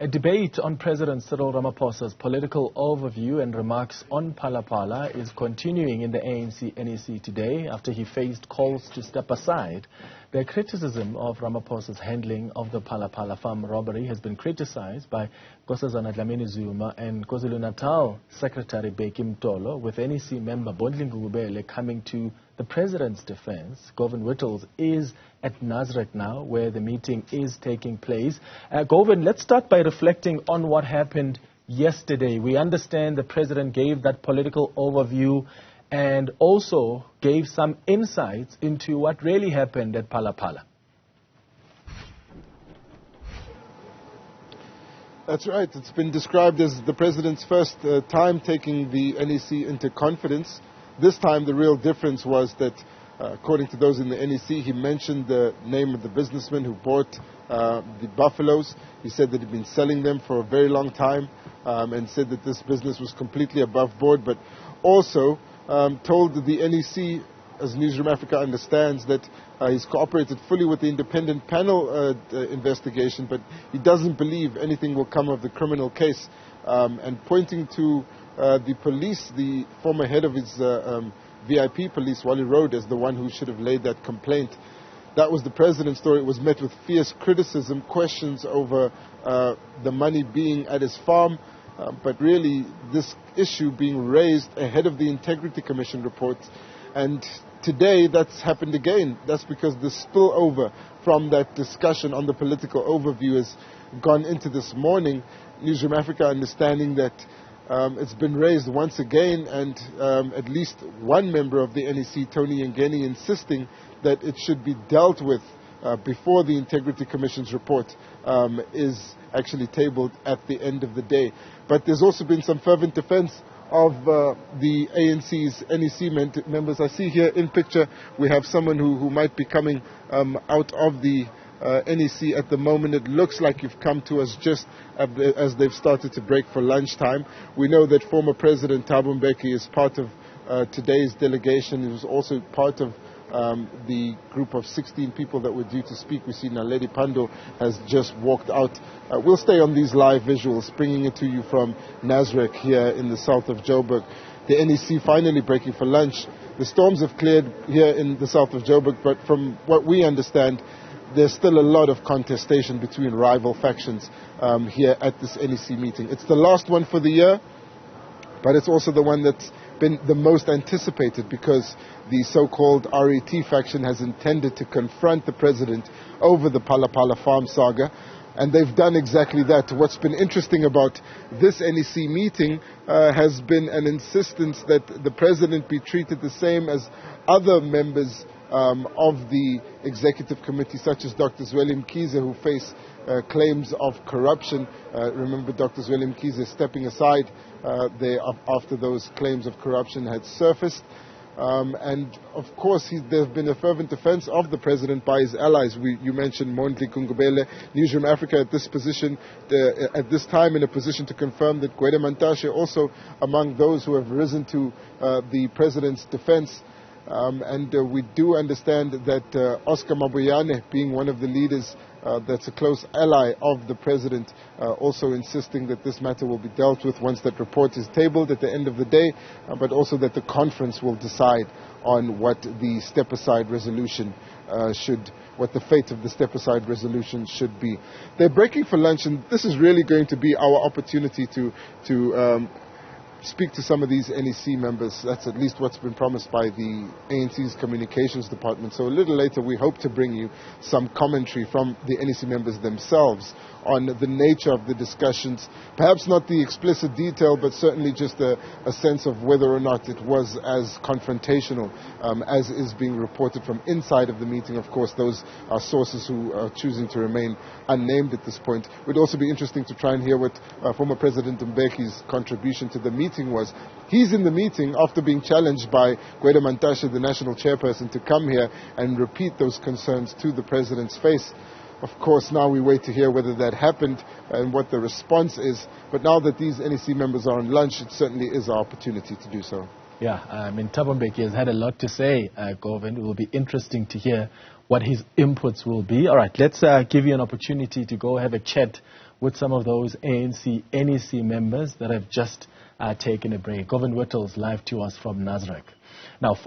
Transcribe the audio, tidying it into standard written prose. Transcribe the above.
A debate on President Cyril Ramaphosa's political overview and remarks on Phala Phala is continuing in the ANC NEC today after he faced calls to step aside. The criticism of Ramaphosa's handling of the Phala Phala farm robbery has been criticized by Nkosazana Dlamini Zuma and KwaZulu-Natal Secretary Bheki Mtolo, with NEC member Bondli Ngubele coming to the President's defense. Govan Whittles is at Newzroom now, where the meeting is taking place. Govan, let's start by reflecting on what happened yesterday. We understand the President gave that political overview and also gave some insights into what really happened at Phala Phala. That's right. It's been described as the President's first time taking the NEC into confidence. This time the real difference was that, according to those in the NEC, he mentioned the name of the businessman who bought the buffaloes. He said that he'd been selling them for a very long time and said that this business was completely above board, but also told the NEC, as Newzroom Afrika understands, that he's cooperated fully with the independent panel investigation, but he doesn't believe anything will come of the criminal case. And pointing to the police, the former head of his VIP police, Wally Road, as the one who should have laid that complaint. That was the President's story. It was met with fierce criticism, questions over the money being at his farm, but really this issue being raised ahead of the Integrity Commission report. And today that's happened again. That's because the spillover from that discussion on the political overview has gone into this morning. Newzroom Afrika understanding that it's been raised once again, and at least one member of the NEC, Tony Yengeni, insisting that it should be dealt with before the Integrity Commission's report is actually tabled at the end of the day. But there's also been some fervent defense of the ANC's NEC members. I see here in picture we have someone who might be coming out of the NEC at the moment. It looks like you've come to us just as they've started to break for lunchtime. We know that former President Thabo Mbeki is part of today's delegation. He was also part of the group of 16 people that were due to speak. We see Naledi Pandor has just walked out. We'll stay on these live visuals, bringing it to you from Newzroom here in the south of Joburg. The NEC finally breaking for lunch. The storms have cleared here in the south of Joburg, but from what we understand, there's still a lot of contestation between rival factions here at this NEC meeting. It's the last one for the year, but it's also the one that's been the most anticipated, because the so-called RET faction has intended to confront the President over the Phala Phala farm saga, and they've done exactly that. What's been interesting about this NEC meeting has been an insistence that the President be treated the same as other members of the executive committee, such as Dr. Zweli Mkhize, who face claims of corruption. Remember, Dr. Zweli Mkhize stepping aside after those claims of corruption had surfaced. And of course, there's been a fervent defense of the President by his allies. You mentioned Bondli Ngubele. Newzroom Afrika at this position, at this time, in a position to confirm that Gwede Mantashe also among those who have risen to the President's defense. And we do understand that Oscar Mabuyane, being one of the leaders that's a close ally of the President, also insisting that this matter will be dealt with once that report is tabled at the end of the day, but also that the conference will decide on what the step-aside resolution what the fate of the step-aside resolution should be. They're breaking for lunch, and this is really going to be our opportunity to speak to some of these NEC members. That's at least what's been promised by the ANC's communications department. So a little later we hope to bring you some commentary from the NEC members themselves on the nature of the discussions. Perhaps not the explicit detail, but certainly just a sense of whether or not it was as confrontational as is being reported from inside of the meeting. Of course, those are sources who are choosing to remain unnamed at this point. It would also be interesting to try and hear what former President Mbeki's contribution to the meeting was. He's in the meeting after being challenged by Gwede Mantashe, the national chairperson, to come here and repeat those concerns to the President's face. Of course, now we wait to hear whether that happened and what the response is. But now that these NEC members are on lunch, it certainly is our opportunity to do so. Yeah, I mean, Thabo Mbeki has had a lot to say, Govan. It will be interesting to hear what his inputs will be. All right, let's give you an opportunity to go have a chat with some of those ANC NEC members that have just taken a break. Govan Whittles live to us from Newzroom. Now,